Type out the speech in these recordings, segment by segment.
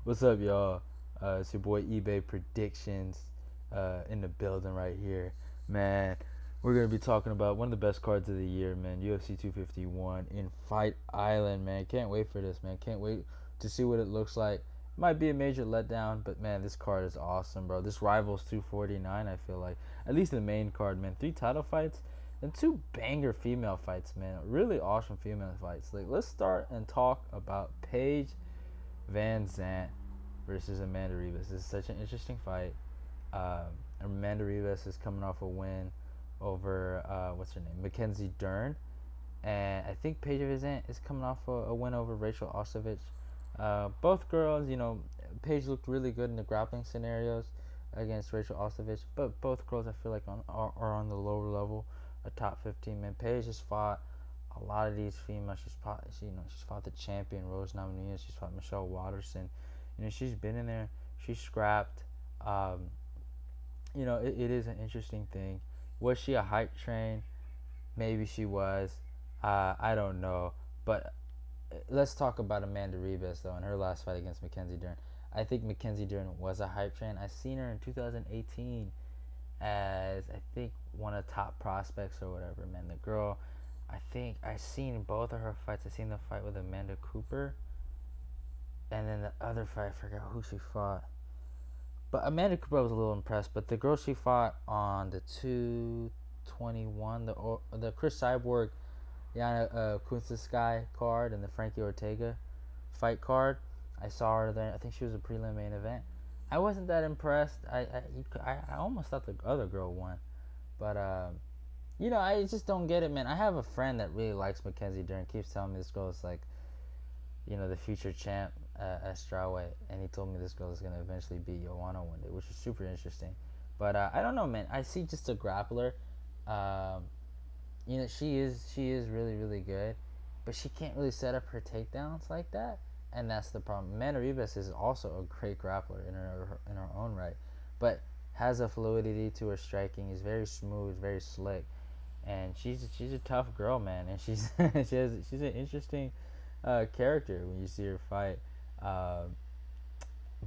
What's up, y'all? It's your boy eBay Predictions in the building right here. Man, we're going to be talking about one of the best cards of the year, man. UFC 251 in Fight Island, man. Can't wait for this, man. Can't wait to see what it looks like. Might be a major letdown, but man, this card is awesome, bro. This rivals 249, I feel like. At least the main card, man. 3 title fights and 2 banger female fights, man. Really awesome female fights. Like, let's start and talk about Paige VanZant versus Amanda Ribas. This is such an interesting fight. Amanda Ribas is coming off a win over what's her name, Mackenzie Dern, and I think Paige VanZant is coming off a win over Rachel Ostovich. Both girls, Paige looked really good in the grappling scenarios against Rachel Ostovich, but both girls I feel like are on the lower level, a top 15 man. Paige has fought a lot of these females. She's fought the champion RosNominates. She's fought Michelle Waterson. She's been in there. She's scrapped. It is an interesting thing. Was she a hype train? Maybe she was. I don't know. But let's talk about Amanda Ribas though in her last fight against Mackenzie Dern. I think Mackenzie Dern was a hype train. I seen her in 2018 as I think one of the top prospects or whatever. Man, the girl. I think I seen both of her fights. I seen the fight with Amanda Cooper, and then the other fight, I forgot who she fought. But Amanda Cooper, I was a little impressed. But the girl she fought on the 221, the Chris Cyborg, Yana Kunzis card, and the Frankie Ortega fight card, I saw her there. I think she was a prelim main event. I wasn't that impressed. I almost thought the other girl won, but I just don't get it, man. I have a friend that really likes Mackenzie Dern. Keeps telling me this girl is like, the future champ at strawweight, and he told me this girl is gonna eventually beat Joanna one day, which is super interesting. But I don't know, man. I see just a grappler. Um, she is really really good, but she can't really set up her takedowns like that, and that's the problem. Amanda Ribas is also a great grappler in her own right, but has a fluidity to her striking. Is very smooth, very slick, and she's a tough girl, man, and she's she's an interesting character when you see her fight. Um,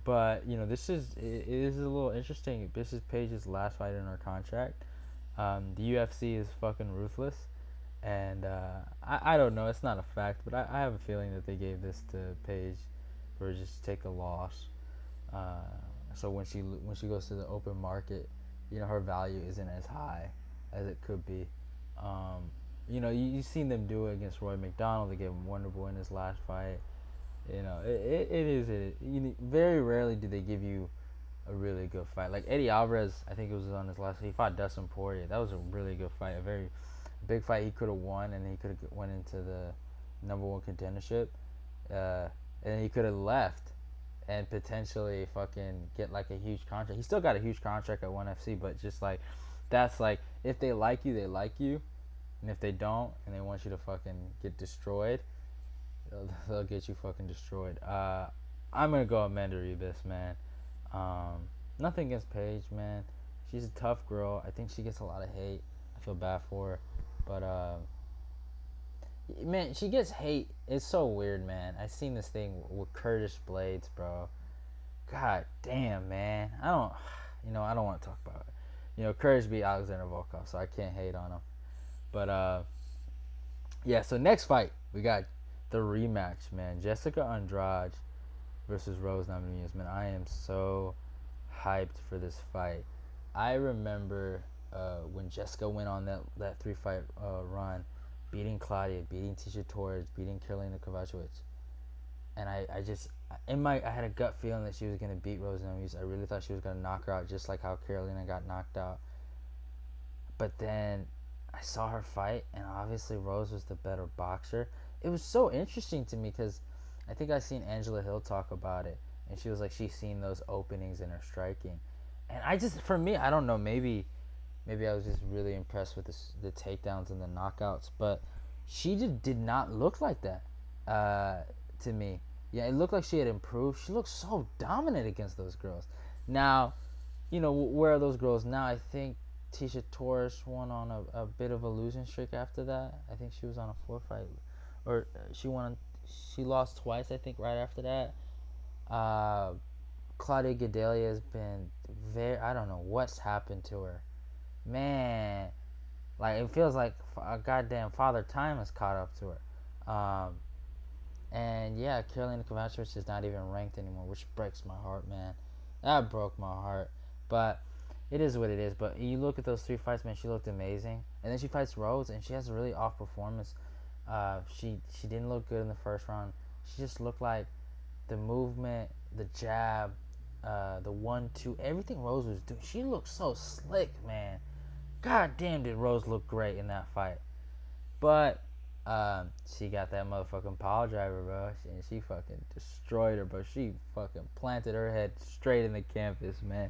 but it is a little interesting. This is Paige's last fight in her contract. The UFC is fucking ruthless, and I don't know. It's not a fact, but I have a feeling that they gave this to Paige for just take a loss. Uh, so when she goes to the open market, her value isn't as high as it could be. Um, you've seen them do it against Roy McDonald. They gave him Wonder Boy in his last fight. It is it. Very rarely do they give you a really good fight. Like Eddie Alvarez, I think it was on his last. He fought Dustin Poirier. That was a really good fight. A very big fight. He could have won, and he could have went into the number one contendership. And he could have left and potentially fucking get like a huge contract. He still got a huge contract at ONE FC, but just like that's like if they like you, they like you, and if they don't and they want you to fucking get destroyed, they'll get you fucking destroyed. I'm gonna go Amanda Ribas, man. Nothing against Paige, man. She's a tough girl. I think she gets a lot of hate. I feel bad for her, but man, she gets hate. It's so weird, man. I seen this thing with Curtis Blades, bro. God damn, man. I don't want to talk about it. Curtis beat Alexander Volkov, so I can't hate on him. But yeah. So next fight, we got the rematch, man. Jéssica Andrade versus RosNominates, man. I am so hyped for this fight. I remember when Jéssica went on that 3-fight run, beating Claudia, beating Tisha Torres, beating Karolina Kovacevic, and I just I had a gut feeling that she was gonna beat RosNominates. I really thought she was gonna knock her out, just like how Karolina got knocked out. But then I saw her fight, and obviously Rose was the better boxer. It was so interesting to me because I think I seen Angela Hill talk about it, and she was like she's seen those openings in her striking, and for me, I don't know, maybe I was just really impressed with the takedowns and the knockouts, but she just did not look like that to me. Yeah, it looked like she had improved. She looked so dominant against those girls. Now, where are those girls now? I think Tisha Torres won on a bit of a losing streak after that. I think she was on a 4-fight, or she lost twice, I think, right after that. Uh, Claudia Gadelha has been very. I don't know what's happened to her, man. Like it feels like a goddamn Father Time has caught up to her. And yeah, Carolina Kowalkiewicz is not even ranked anymore, which breaks my heart, man. That broke my heart. But it is what it is. But you look at those 3 fights, man. She looked amazing, and then she fights Rhodes, and she has a really off performance. She didn't look good in the first round. She just looked like the movement, the jab, the 1-2, everything Rose was doing. She looked so slick, man. God damn, did Rose look great in that fight. But she got that motherfucking pile driver, bro, and she fucking destroyed her, bro. She fucking planted her head straight in the canvas, man,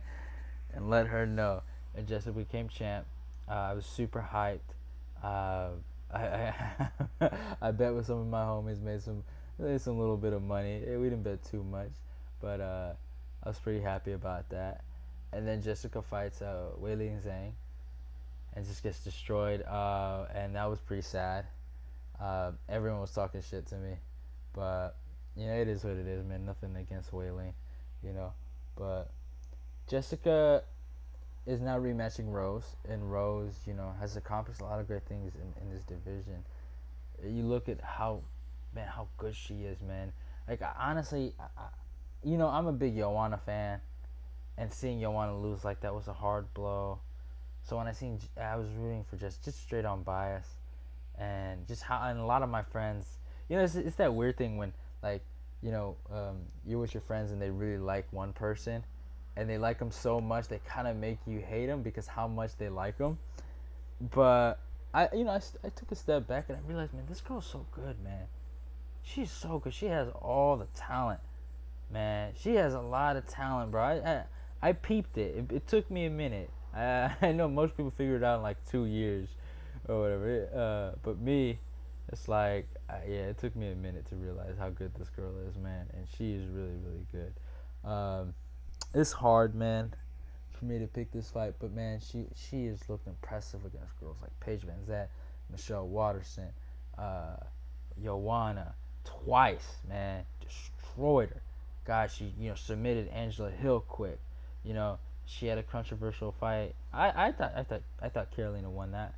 and let her know. And Jéssica became champ. I was super hyped. I bet with some of my homies made some little bit of money. We didn't bet too much, but I was pretty happy about that. And then Jéssica fights Weili Zhang and just gets destroyed, and that was pretty sad. Everyone was talking shit to me, but it is what it is, man. Nothing against Weili, but Jéssica is now rematching Rose, and Rose, has accomplished a lot of great things in this division. You look at how good she is, man. Like, honestly, I'm a big Joanna fan, and seeing Joanna lose like that was a hard blow. So when I was rooting for just straight on bias, and just how, and a lot of my friends, it's that weird thing when, like, you're with your friends and they really like one person, and they like them so much they kind of make you hate them because how much they like them. But I took a step back and I realized, man, this girl's so good, man. She's so good. She has all the talent, man. She has a lot of talent, bro. I peeped it. It took me a minute. I know most people figure it out in like 2 years or whatever. But me, it's like, it took me a minute to realize how good this girl is, man. And she is really, really good. It's hard, man, for me to pick this fight, but man, she has looked impressive against girls like Paige VanZant, Michelle Waterson, Joanna twice, man, destroyed her. God, she submitted Angela Hill quick. She had a controversial fight. I thought Carolina won that,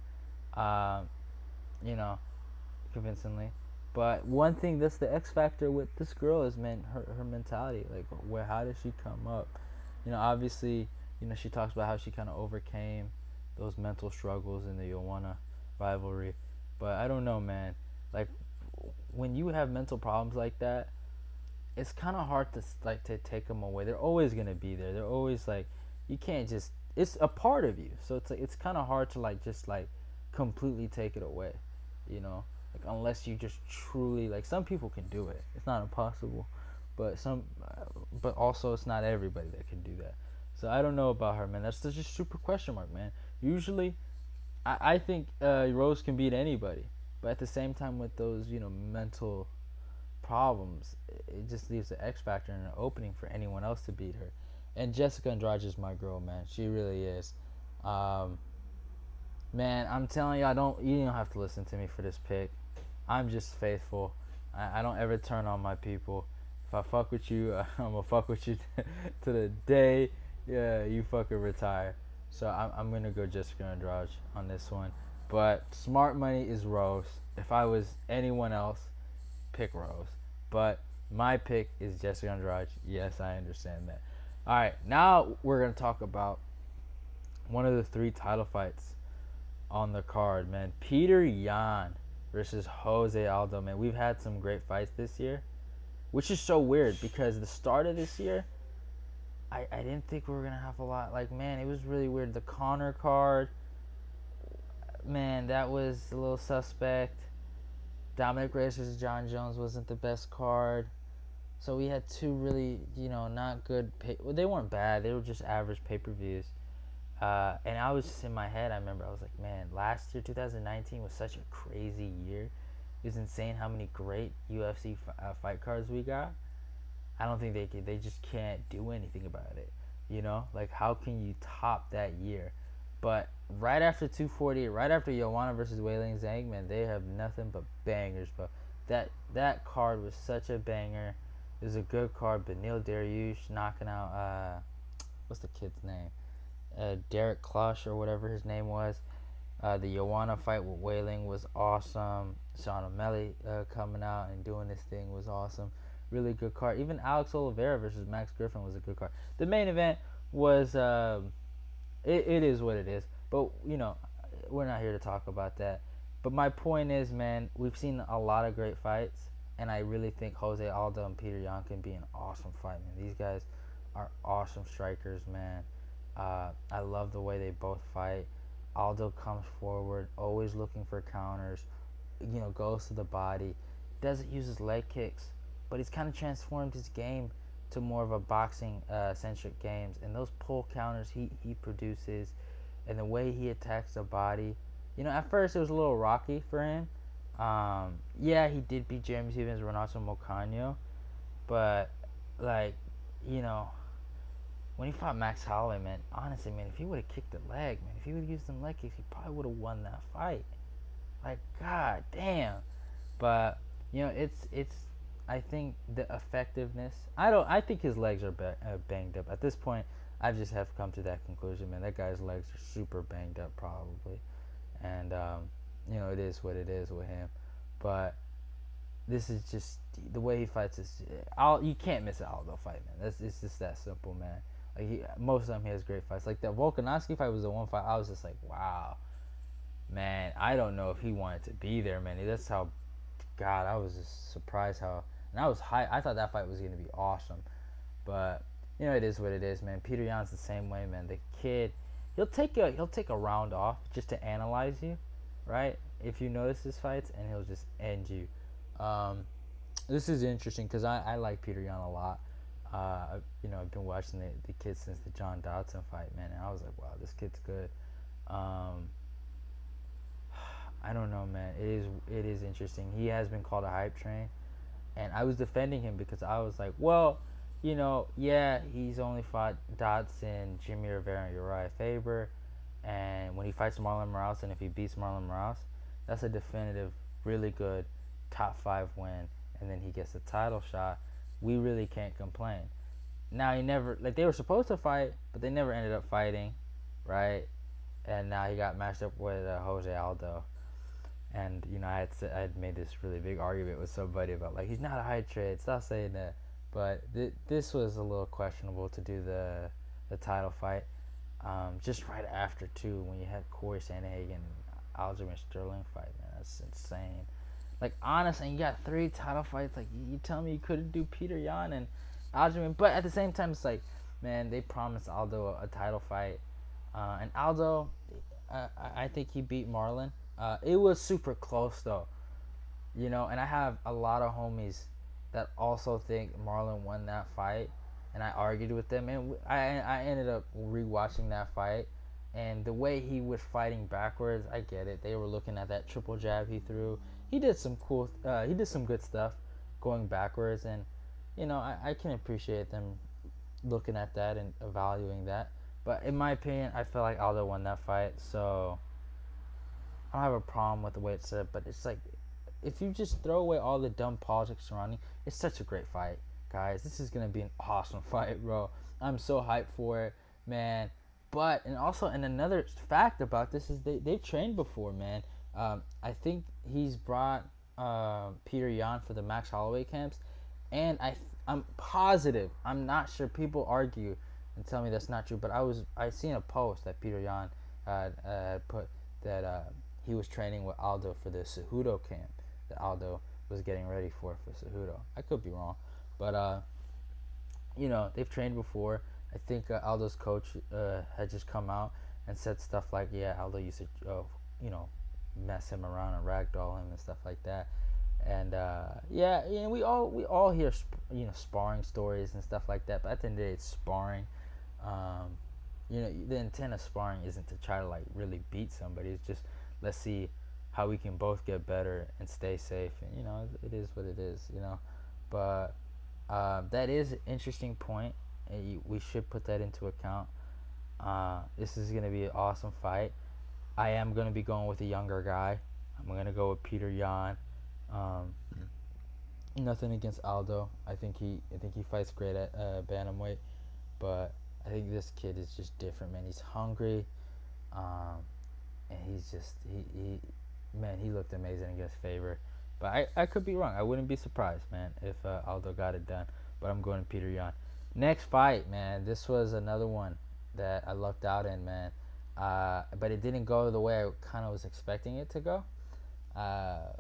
you know, convincingly. But one thing that's the X factor with this girl is, man, her mentality. Like, how does she come up? Obviously, she talks about how she kind of overcame those mental struggles in the Joanna rivalry. But I don't know, man. Like, when you have mental problems like that, it's kind of hard to take them away. They're always gonna be there. They're always like, you can't just. It's a part of you, so it's kind of hard to just completely take it away, Like, unless you just truly, like, some people can do it. It's not impossible, but also it's not everybody that can do that. So I don't know about her, man. That's just super question mark, man. Usually, I think Rose can beat anybody, but at the same time, with those mental problems, it just leaves the X factor and an opening for anyone else to beat her. And Jéssica Andrade is my girl, man. She really is. Man, I'm telling you, you don't have to listen to me for this pick. I'm just faithful. I don't ever turn on my people. If I fuck with you, I'm gonna fuck with you to the day you fucking retire. So I'm gonna go Jéssica Andrade on this one. But smart money is Rose. If I was anyone else, pick Rose. But my pick is Jéssica Andrade. Yes, I understand that. All right, now we're gonna talk about one of the 3 title fights on the card, man. Petr Yan versus Jose Aldo, man. We've had some great fights this year, which is so weird because the start of this year, I didn't think we were gonna have a lot. Like, man, it was really weird. The Conor card, man, that was a little suspect. Dominic Reyes versus John Jones wasn't the best card. So we had 2 really, not good. They weren't bad. They were just average pay-per-views. And I was just in my head, I remember, I was like, man, last year, 2019, was such a crazy year. It was insane how many great UFC fight cards we got. I don't think they just can't do anything about it. Like, how can you top that year? But right after 240, right after Joanna versus Weili Zhang, man, they have nothing but bangers, bro. That card was such a banger. It was a good card. Benil Dariush knocking out what's the kid's name? Derek Klush or whatever his name was. The Joanna fight with Wailing was awesome. Sean O'Malley coming out and doing this thing was awesome. Really good card. Even Alex Oliveira versus Max Griffin was a good card. The main event was it is what it is. But we're not here to talk about that. But my point is, man, we've seen a lot of great fights, and I really think Jose Aldo and Petr Yan can be an awesome fight, man. These guys are awesome strikers, man. I love the way they both fight. Aldo comes forward, always looking for counters, goes to the body, doesn't use his leg kicks, but he's kind of transformed his game to more of a boxing centric games. And those pull counters he produces, and the way he attacks the body, at first it was a little rocky for him. Yeah, he did beat Jeremy Stephens, Renato Moicano, but when he fought Max Holloway, man, honestly, man, if he would have kicked the leg, man, if he would have used them leg kicks, he probably would have won that fight. Like, god damn. But it's. I think the effectiveness. I think his legs are banged up at this point. I just have come to that conclusion, man. That guy's legs are super banged up, probably, and it is what it is with him. But this is just the way he fights. You can't miss an Aldo fight, man. It's just that simple, man. Like most of the time he has great fights. Like the Volkanovski fight was the one fight I was just like, wow, man. I don't know if he wanted to be there, man. That's how. God, I was just surprised how. And I was high. I thought that fight was gonna be awesome, but it is what it is, man. Petr Yan's the same way, man. The kid, he'll take a round off just to analyze you, right? If you notice his fights, and he'll just end you. This is interesting because I like Petr Yan a lot. I've been watching the kid since the John Dodson fight, man, and I was like, wow, this kid's good. I don't know, man. It is interesting. He has been called a hype train, and I was defending him because I was like, well, yeah, he's only fought Dodson, Jimmy Rivera, and Uriah Faber, and when he fights Marlon Moraes, and if he beats Marlon Moraes, that's a definitive, really good top 5 win, and then he gets a title shot. We really can't complain. Now he never, they were supposed to fight, but they never ended up fighting, right? And now he got matched up with Jose Aldo. And I had made this really big argument with somebody about like he's not a high trade. Stop saying that. But this was a little questionable to do the title fight, just right after too when you had Corey Sandhagen and Aljamain Sterling fight. Man, that's insane. Like honestly, you got 3 title fights. Like you tell me you couldn't do Petr Yan and Aljamain, but at the same time it's like, man, they promised Aldo a title fight, and Aldo, I think he beat Marlon. It was super close though, and I have a lot of homies that also think Marlon won that fight, and I argued with them, and I ended up rewatching that fight, and the way he was fighting backwards, I get it. They were looking at that triple jab he threw. He did some he did some good stuff going backwards, and I can appreciate them looking at that and evaluating that. But in my opinion, I feel like Aldo won that fight, so I don't have a problem with the way it's set up, but it's like, if you just throw away all the dumb politics surrounding, it's such a great fight, guys. This is gonna be an awesome fight, bro. I'm so hyped for it, man. But and another fact about this is they've trained before, man. I think he's brought Petr Yan for the Max Holloway camps, and I'm positive. I'm not sure. People argue and tell me that's not true, but I seen a post that Petr Yan had put that. He was training with Aldo for the Cejudo camp that Aldo was getting ready for Cejudo. I could be wrong, but they've trained before. I think Aldo's coach had just come out and said stuff like, yeah, Aldo used to mess him around and ragdoll him and stuff like that. And we all hear sparring stories and stuff like that, but at the end of the day, it's sparring. The intent of sparring isn't to try to like really beat somebody. It's just, let's see how we can both get better and stay safe. And it is what it is. But that is an interesting point, and we should put that into account. This is gonna be an awesome fight. I am gonna be going with a younger guy. I'm gonna go with Petr Yan. Nothing against Aldo. I think he fights great at bantamweight, but I think this kid is just different, man. He's hungry, um, and he's just he man, he looked amazing against Faber. But I could be wrong. I wouldn't be surprised, man, if Aldo got it done. But I'm going to Petr Yan. Next fight, man. This was another one that I lucked out in, man. But it didn't go the way I kind of was expecting it to go. Uh,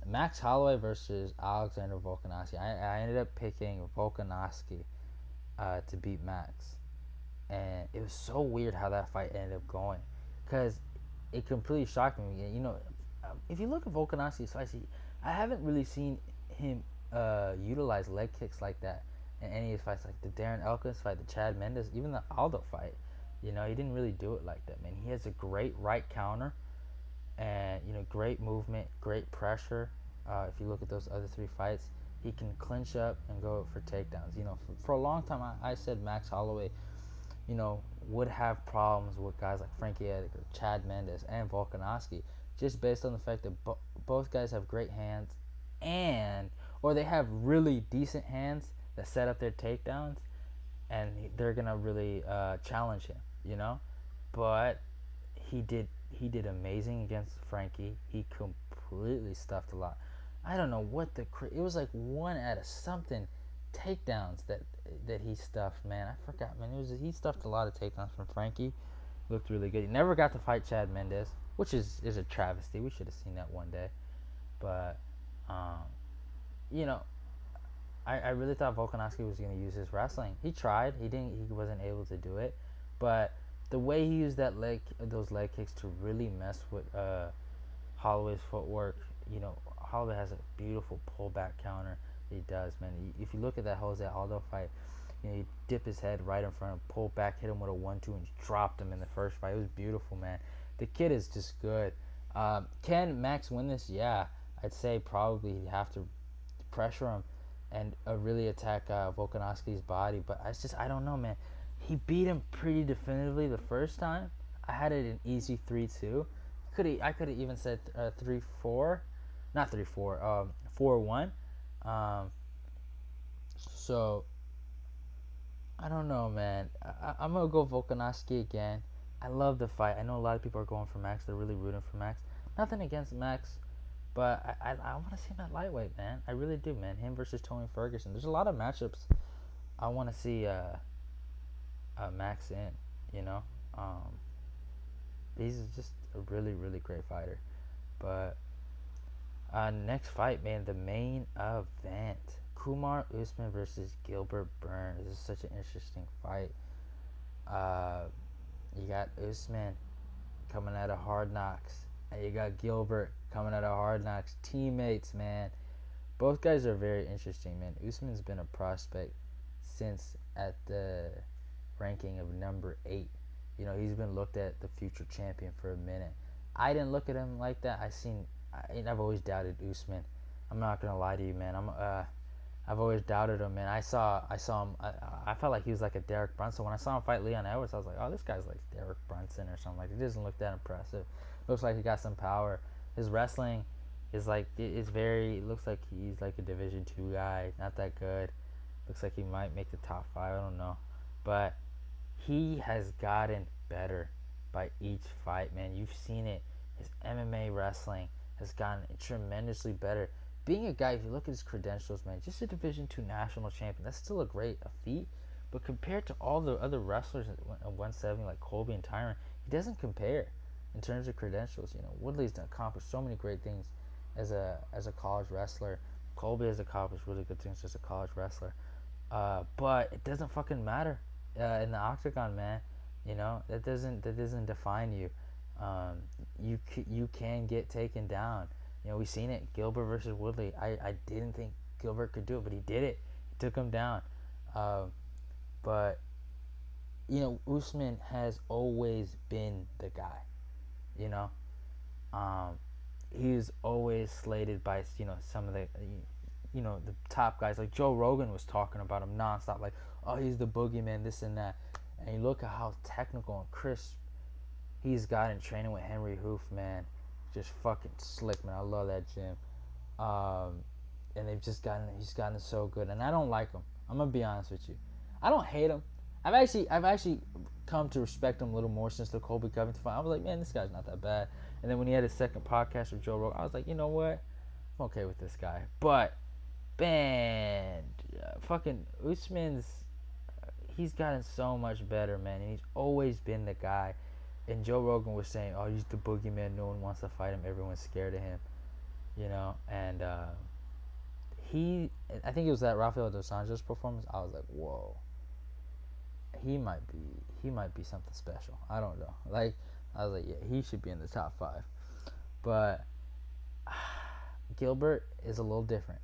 Max Holloway versus Alexander Volkanovski. I ended up picking Volkanovski to beat Max. And it was so weird how that fight ended up going. Because it completely shocked me. You know, if you look at Volkanovski's fights, I haven't really seen him utilize leg kicks like that in any of his fights. Like the Darren Elkins fight, the Chad Mendes, even the Aldo fight. You know, he didn't really do it like that, man. He has a great right counter and, you know, great movement, great pressure. If you look at those other three fights, he can clinch up and go for takedowns. You know, for a long time, I said Max Holloway, you know, would have problems with guys like Frankie Edgar, Chad Mendes, and Volkanovski, just based on the fact that both guys have great hands, or they have really decent hands that set up their takedowns, and they're gonna really challenge him, you know. But he did amazing against Frankie. He completely stuffed a lot. I don't know what it was like, one out of something takedowns that he stuffed, man. I forgot, man. He stuffed a lot of takedowns from Frankie. Looked really good. He never got to fight Chad Mendes, which is a travesty. We should have seen that one day. But you know, I really thought Volkanovski was going to use his wrestling. He tried. He wasn't able to do it. But the way he used those leg kicks to really mess with Holloway's footwork, you know, Holloway has a beautiful pullback counter. He does, man. If you look at that Jose Aldo fight, you know, he dip his head right in front of him, pull back, hit him with a 1-2, and dropped him in the first fight. It was beautiful, man. The kid is just good. Can Max win this? Yeah, I'd say probably he'd have to pressure him and really attack Volkanovski's body. But I don't know, man. He beat him pretty definitively the first time. I had it an easy 3-2. I could have even said 3-4, not 3-4, 4-1. So I don't know, man. I'm gonna go Volkanovski again. I love the fight. I know a lot of people are going for Max. They're really rooting for Max. Nothing against Max, but I want to see him at lightweight, man. I really do, man. Him versus Tony Ferguson. There's a lot of matchups I want to see Max in. You know, he's just a really, really great fighter. But next fight, man, the main event. Kamaru Usman versus Gilbert Burns. This is such an interesting fight. You got Usman coming out of Hard Knocks, and you got Gilbert coming out of Hard Knocks. Teammates, man. Both guys are very interesting, man. Usman's been a prospect since at the ranking of number 8. You know, he's been looked at the future champion for a minute. I didn't look at him like that. I've always doubted Usman. I'm not gonna lie to you, man. I've always doubted him, man. I saw him. I felt like he was like a Derek Brunson. When I saw him fight Leon Edwards, I was like, oh, this guy's like Derek Brunson or something. Like, it doesn't look that impressive. Looks like he got some power. His wrestling is like, looks like he's like a Division 2 guy. Not that good. Looks like he might make the top 5. I don't know, but he has gotten better by each fight, man. You've seen it. His MMA wrestling has gotten tremendously better. Being a guy, if you look at his credentials, man, just a Division 2 national champion, that's still a feat. But compared to all the other wrestlers at 170, like Colby and Tyron, he doesn't compare in terms of credentials. You know, Woodley's accomplished so many great things as a college wrestler. Colby has accomplished really good things as a college wrestler. But it doesn't fucking matter in the octagon, man. You know, that doesn't define you. You can get taken down. You know, we've seen it. Gilbert versus Woodley. I didn't think Gilbert could do it, but he did it. He took him down. But, you know, Usman has always been the guy. You know, he's always slated by, you know, some of the, you know, the top guys. Like Joe Rogan was talking about him nonstop. Like, oh, he's the boogeyman, this and that. And you look at how technical and crisp he's got in training with Henry Hoof, man. Just fucking slick, man. I love that gym. and he's gotten so good, and I don't like him. I'm gonna be honest with you. I don't hate him. I've actually come to respect him a little more since the Colby Covington fight. I was like, man, this guy's not that bad. And then when he had his second podcast with Joe Rogan, I was like, you know what? I'm okay with this guy. But man, fucking Usman's he's gotten so much better, man, and he's always been the guy. And Joe Rogan was saying, oh, he's the boogeyman. No one wants to fight him. Everyone's scared of him, you know. And I think it was that Rafael dos Anjos performance. I was like, whoa, he might be something special. I don't know. Like, I was like, yeah, he should be in the top 5. But Gilbert is a little different.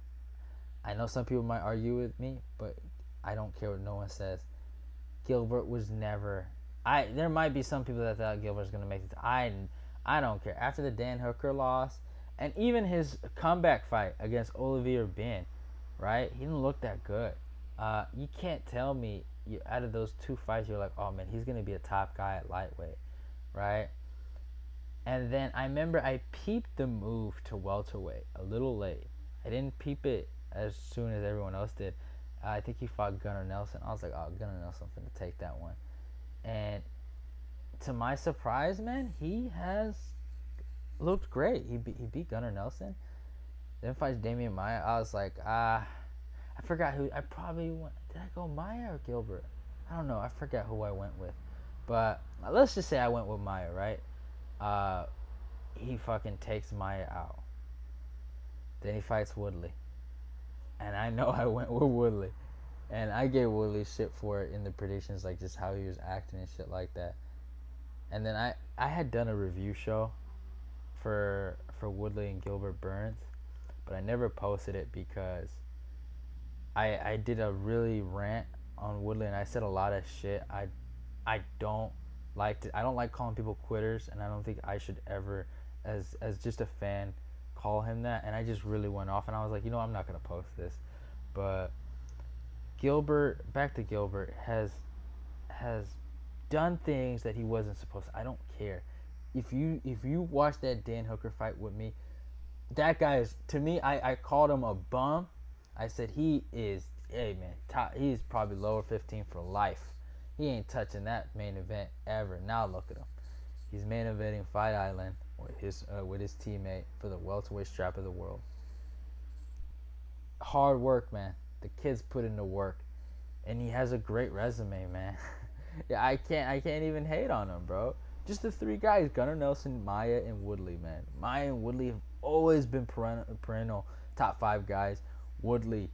I know some people might argue with me, but I don't care what no one says. Gilbert was never. There might be some people that thought Gilbert was gonna make it. I don't care. After the Dan Hooker loss, and even his comeback fight against Olivier Ben, right? He didn't look that good. You can't tell me out of those 2 fights you're like, oh man, he's gonna be a top guy at lightweight, right? And then I remember I peeped the move to welterweight a little late. I didn't peep it as soon as everyone else did. I think he fought Gunnar Nelson. I was like, oh, Gunnar Nelson finna take that one. And to my surprise, man, he has looked great. He beat Gunnar Nelson. Then fights Damian Maia. I was like, I forgot who. I probably went. Did I go Maia or Gilbert? I don't know. I forgot who I went with. But let's just say I went with Maia, right? He fucking takes Maia out. Then he fights Woodley. And I know I went with Woodley. And I gave Woodley shit for it in the predictions, like just how he was acting and shit like that. And then I had done a review show for Woodley and Gilbert Burns, but I never posted it because I did a really rant on Woodley, and I said a lot of shit. I don't like calling people quitters, and I don't think I should ever, as just a fan, call him that. And I just really went off, and I was like, I'm not gonna post this. But Gilbert, back to Gilbert, has done things that he wasn't supposed to. I don't care. If you watch that Dan Hooker fight with me, that guy is, to me, I called him a bum. I said he is, hey man, he's probably lower 15 for life. He ain't touching that main event ever. Now look at him. He's main eventing Fight Island with his teammate for the welterweight strap of the world. Hard work, man. The kid's put in the work, and he has a great resume, man. Yeah, I can't even hate on him, bro. Just the 3 guys: Gunnar Nelson, Maia, and Woodley, man. Maia and Woodley have always been perennial top 5 guys. Woodley,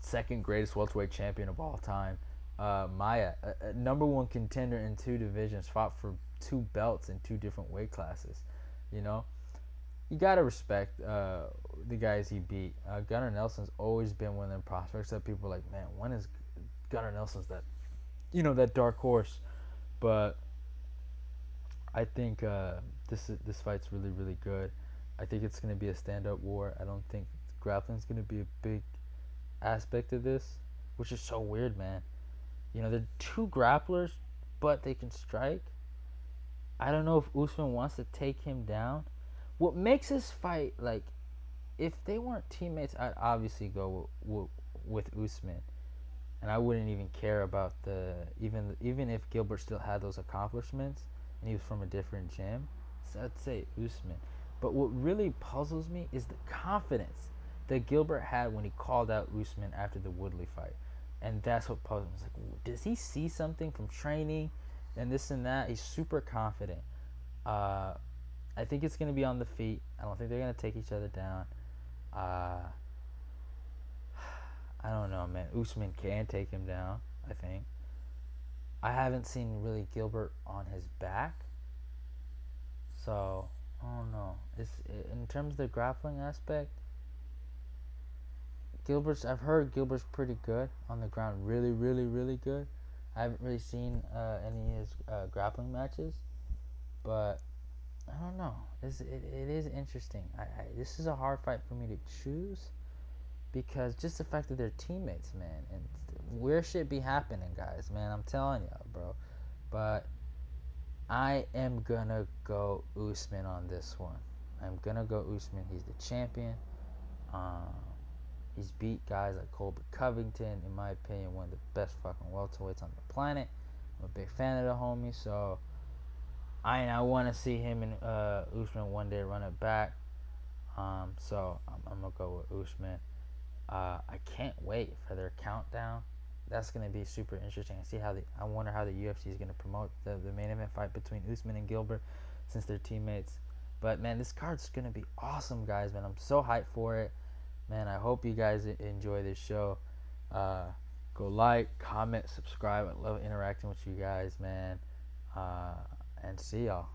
second greatest welterweight champion of all time. Maia, a number 1 contender in 2 divisions, fought for 2 belts in 2 different weight classes. You gotta respect the guys he beat. Gunnar Nelson's always been one of them prospects that people are like, man, when is Gunnar Nelson's that dark horse? But I think this fight's really, really good. I think it's gonna be a stand-up war. I don't think grappling's gonna be a big aspect of this, which is so weird, man. They're 2 grapplers, but they can strike. I don't know if Usman wants to take him down. What makes this fight, like, if they weren't teammates, I'd obviously go with Usman, and I wouldn't even care about even if Gilbert still had those accomplishments and he was from a different gym. So I'd say Usman. But what really puzzles me is the confidence that Gilbert had when he called out Usman after the Woodley fight, and that's what puzzles me. It's like, does he see something from training and this and that? He's super confident. I think it's going to be on the feet. I don't think they're going to take each other down. I don't know, man. Usman can take him down, I think. I haven't seen really Gilbert on his back. So, I don't know. In terms of the grappling aspect, I've heard Gilbert's pretty good on the ground. Really, really, really good. I haven't really seen any of his grappling matches. But I don't know. It is interesting. This is a hard fight for me to choose because just the fact that they're teammates, man, and weird shit be happening, guys, man. I'm telling y'all, bro. But I am gonna go Usman on this one. I'm gonna go Usman. He's the champion. He's beat guys like Colby Covington, in my opinion, one of the best fucking welterweights on the planet. I'm a big fan of the homie, so I want to see him and Usman one day run it back. So I'm gonna go with Usman. I can't wait for their countdown. That's gonna be super interesting. I wonder how the UFC is gonna promote the main event fight between Usman and Gilbert, since they're teammates. But man, this card's gonna be awesome, guys. Man, I'm so hyped for it. Man, I hope you guys enjoy this show. Go like, comment, subscribe. I love interacting with you guys, man. And see y'all.